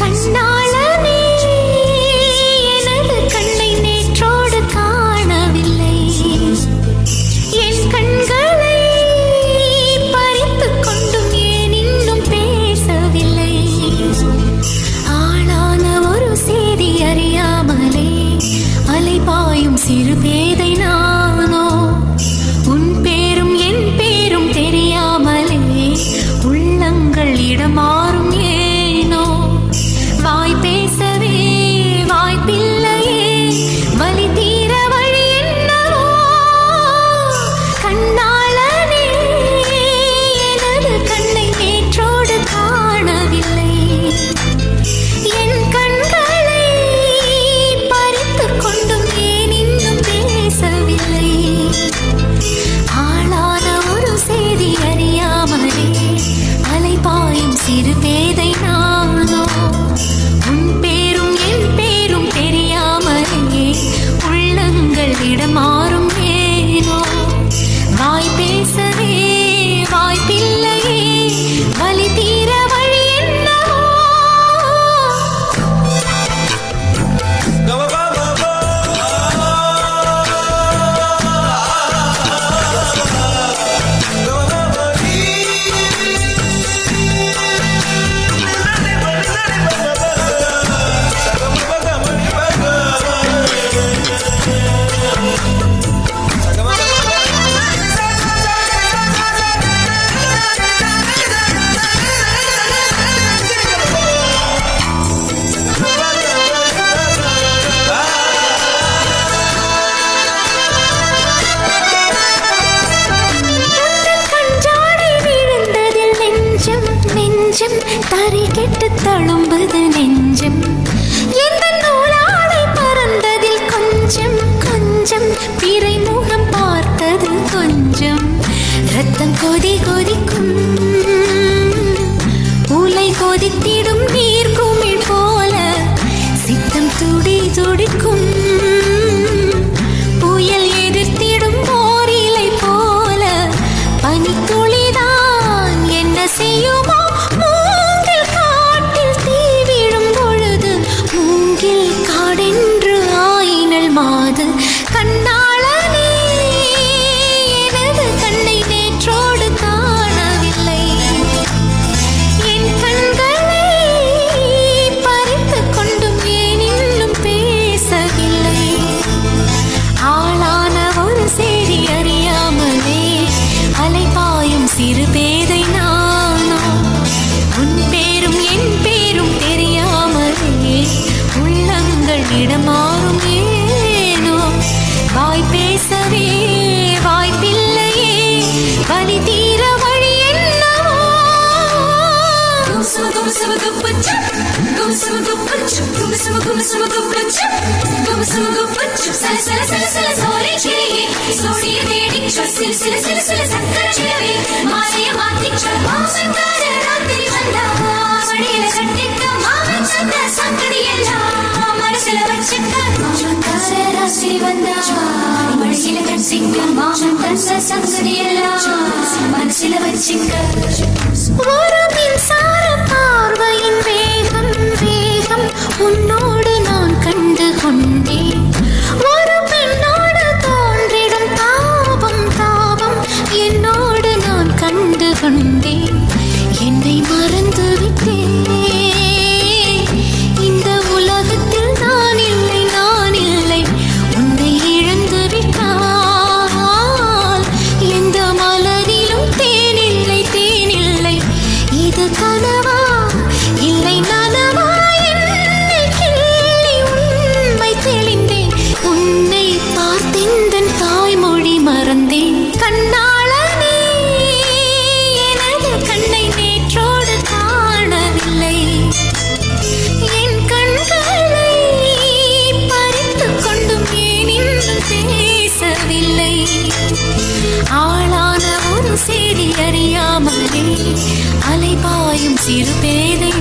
கண்ணாளனே எனது கண்ணை நேற்றோடு காணவில்லை, என் கண்களை பறித்துக் கொண்டும் ஏன் இன்னும் பேசவில்லை. ஆளான ஒரு செய்தி அறியாமலே அலைபாயும் சிறு பேதை நானோ, உன் பேரும் என் பேரும் தெரியாமலே உள்ளங்கள் இடமாறும் ஏனோ. வாய் பேசவே வாய்ப்பில்லையே, வலி தீர வழி என்னவோ. கண்ணாளனே எனது கண்ணை நேற்றோடு காணவில்லை, என் கண்களை பறித்துக் கொண்டும் ஏன் இன்னும் பேசவில்லை. ஆளான ஒரு செய்தி அறியாமலே அலைபாயும் சிறு பேதை நானோ, உன் பேரும் என் பேரும் தெரியாமலே உள்ளங்கள் இடமாறும் ஏனோ. வாய் பேசவே வாய்ப்பில்லையே, வலி தீர வழி என்னவோ. தரை கெட்டு தழும்புது நெஞ்சம், எந்த நூலாடை பறந்ததில் கொஞ்சம் கொஞ்சம் பிறை முகம் பார்த்தது கொஞ்சம். ரத்தம் கொதி கொதிக்கும், உலை கொதித்திடும் நீர் குமிழ் போல சித்தம் துடி துடிக்கும். புயல் எதிர்த்திடும் போரிலை போல பனித்துளிதான் என்ன செய்யுமோ. மூங்கில் காட்டில் தீ விழும் பொழுது மூங்கில் காடென்று ஆயினல் மாது. கண்ணாளனே எனது கண்ணை நேற்றோடு காணவில்லை, என் கண்களை பறித்துக் கொண்டும் ஏன் இன்னும் பேசவில்லை. ஆளான ஒரு செய்தி அறியாமலே அலைபாயும் சிறு பேதை நானோ, உன் பேரும் என் பேரும் தெரியாமலே உள்ளங்கள் இடமாறும் ஏனோ. வாய் பேசவே வாய்ப்பில்லையே, வலி தீர வழி என்னவோ. ஒரு மின்சார பார்வையின் வேகம் வேகம் உன்னோடு நான் கண்டு கொண்டேன். ஒரு பெண்ணோடு தோன்றிடும் தாபம் தாபம் என்னோடு நான் கண்டு கொண்டேன். என்னை மறந்து விட்டேன், இந்த உலகத்தில் நான் இல்லை நான் இல்லை. உன்னை இழந்து விட்டால் எந்த மலரிலும் தேனில்லை தேனில்லை. இது கனவா இல்லை நான் சிறு பேதை